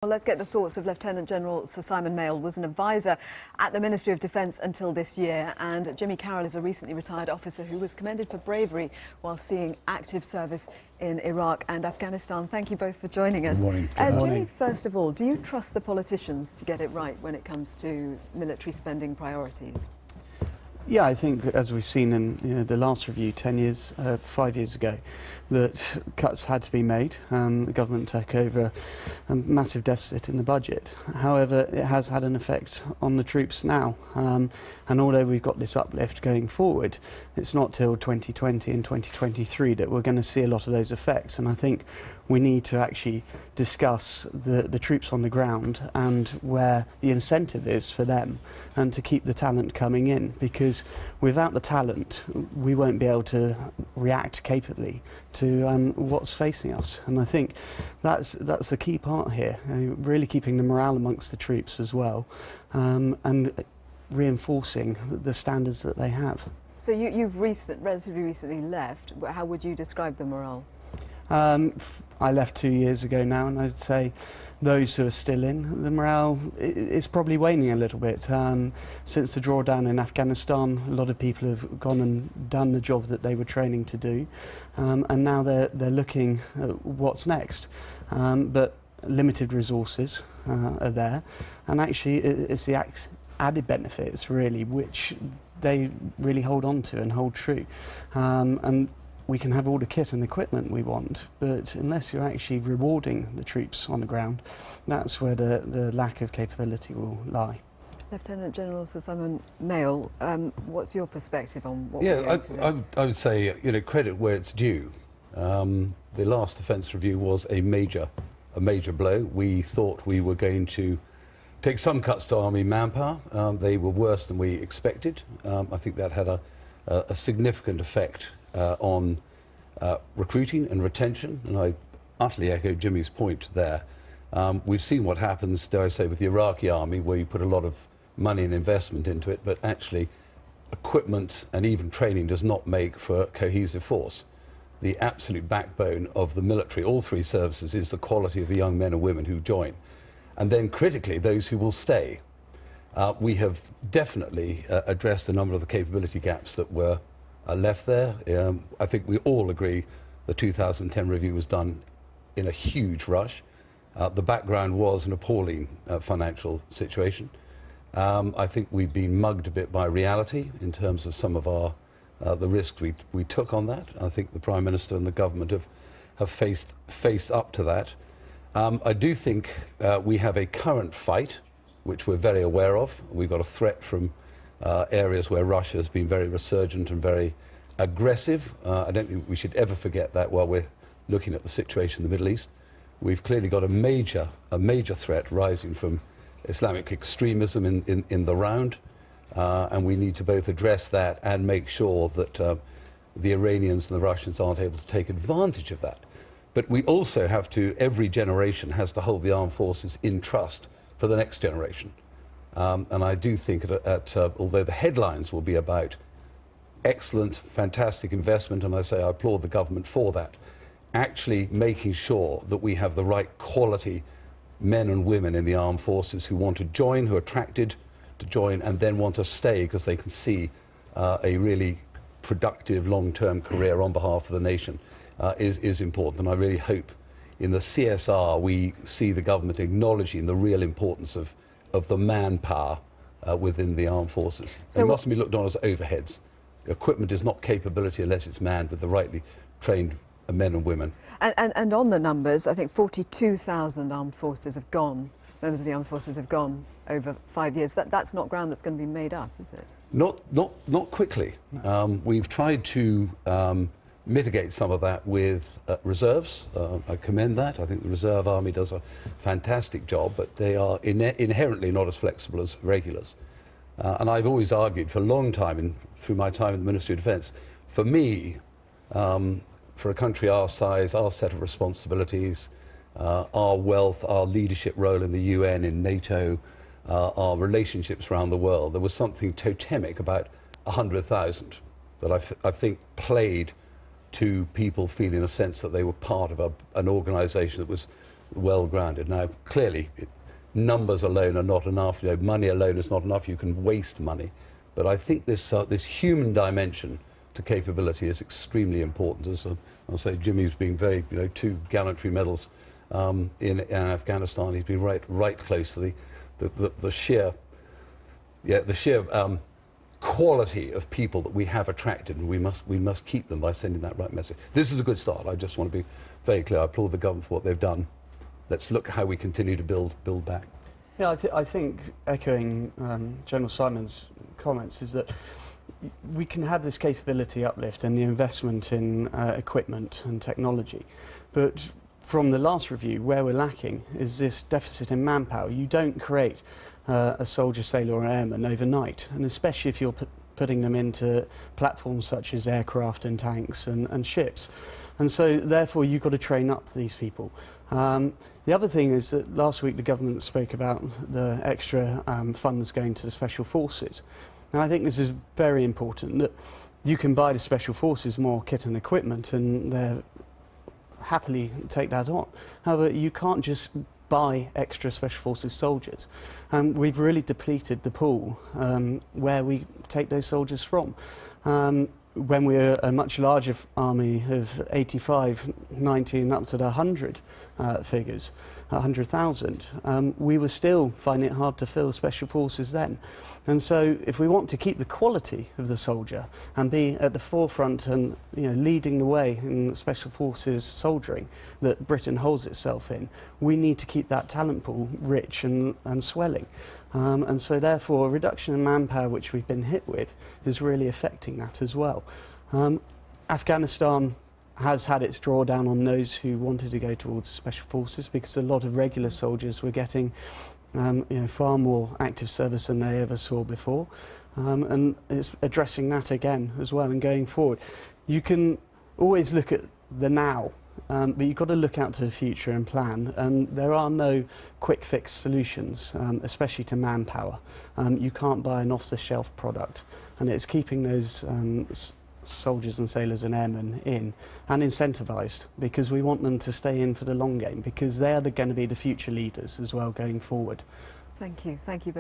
Well, let's get the thoughts of Lieutenant General Sir Simon Mayall, was an advisor at the Ministry of Defence until this year, and Jimmy Carroll is a recently retired officer who was commended for bravery while seeing active service in Iraq and Afghanistan. Thank you both for joining us. Good morning. Good morning. Jimmy, first of all, do you trust the politicians to get it right when it comes to military spending priorities? Yeah, I think, as we've seen in the last review 5 years ago, that cuts had to be made. The government took over a massive deficit in the budget. However, it has had an effect on the troops now. And although we've got this uplift going forward, it's not till 2020 and 2023 that we're going to see a lot of those effects. And I think we need to actually discuss the troops on the ground and where the incentive is for them and to keep the talent coming in, because without the talent we won't be able to react capably to what's facing us. And I think that's the key part here, really keeping the morale amongst the troops as well, and reinforcing the standards that they have. So you've relatively recently left. How would you describe the morale? I left 2 years ago now, and I'd say those who are still in, the morale is probably waning a little bit. Since the drawdown in Afghanistan, a lot of people have gone and done the job that they were training to do, and now they're looking at what's next. But limited resources are there, and actually it's the added benefits really which they really hold on to and hold true. And we can have all the kit and equipment we want, but unless you're actually rewarding the troops on the ground, that's where the lack of capability will lie. Lieutenant General Sir Simon Mayall, what's your perspective on what we're going to do? I would say, credit where it's due. The last defence review was a major blow. We thought we were going to take some cuts to Army manpower. They were worse than we expected. I think that had a significant effect on recruiting and retention, and I utterly echo Jimmy's point there. We've seen what happens, dare I say, with the Iraqi army, where you put a lot of money and investment into it, but actually equipment and even training does not make for a cohesive force. The absolute backbone of the military, all three services, is the quality of the young men and women who join, and then critically those who will stay. We have definitely addressed a number of the capability gaps that were left there. I think we all agree the 2010 review was done in a huge rush. The background was an appalling financial situation. I think we've been mugged a bit by reality in terms of some of the risks we took on that. I think the Prime Minister and the government have faced up to that. I do think we have a current fight which we're very aware of. We've got a threat from areas where Russia has been very resurgent and very aggressive. I don't think we should ever forget that while we're looking at the situation in the Middle East. We've clearly got a major threat rising from Islamic extremism in the round, and we need to both address that and make sure that the Iranians and the Russians aren't able to take advantage of that. But we also have to, every generation has to hold the armed forces in trust for the next generation. And I do think although the headlines will be about excellent, fantastic investment, and I say I applaud the government for that, actually making sure that we have the right quality men and women in the armed forces who want to join, who are attracted to join, and then want to stay because they can see a really productive long-term career on behalf of the nation is important. And I really hope in the CSR we see the government acknowledging the real importance of the manpower within the armed forces. So they mustn't be looked on as overheads. Equipment is not capability unless it's manned with the rightly trained men and women. And on the numbers, I think 42,000 armed forces have gone, members of the armed forces have gone over 5 years. That's not ground that's going to be made up, is it? Not quickly. We've tried to mitigate some of that with reserves. I commend that. I think the Reserve Army does a fantastic job, but they are inherently not as flexible as regulars. And I've always argued for a long time, through my time in the Ministry of Defence, for me, for a country our size, our set of responsibilities, our wealth, our leadership role in the UN, in NATO, our relationships around the world, there was something totemic about 100,000 that I think played to people feeling a sense that they were part of an organisation that was well grounded. Now, clearly, numbers alone are not enough. You know, money alone is not enough. You can waste money, but I think this human dimension to capability is extremely important. As I'll say, Jimmy's been very, 2 gallantry medals in Afghanistan. He's been right close to the sheer quality of people that we have attracted, and we must keep them by sending that right message. This is a good start. I just want to be very clear. I applaud the government for what they've done. Let's look how we continue to build back. Yeah, I think echoing General Simon's comments is that we can have this capability uplift and the investment in equipment and technology, but from the last review, where we're lacking is this deficit in manpower. You don't create a soldier, sailor or airman overnight, and especially if you're putting them into platforms such as aircraft and tanks and ships. And so therefore you've got to train up these people. The other thing is that last week the government spoke about the extra funds going to the Special Forces. Now I think this is very important, that you can buy the Special Forces more kit and equipment and they're happily take that on. However, you can't just buy extra Special Forces soldiers. We've really depleted the pool where we take those soldiers from. When we were a much larger army of 85, 90 and up to the 100 figures, 100,000, we were still finding it hard to fill the Special Forces then. And so if we want to keep the quality of the soldier and be at the forefront and leading the way in Special Forces soldiering that Britain holds itself in, we need to keep that talent pool rich and swelling. And so therefore a reduction in manpower which we've been hit with is really affecting that as well. Afghanistan has had its drawdown on those who wanted to go towards the Special Forces, because a lot of regular soldiers were getting far more active service than they ever saw before, and it's addressing that again as well. And going forward, you can always look at the now, but you've got to look out to the future and plan, and there are no quick fix solutions, especially to manpower. You can't buy an off-the-shelf product, and it's keeping those soldiers and sailors and airmen in and incentivised, because we want them to stay in for the long game, because they are going to be the future leaders as well going forward. Thank you. Thank you both.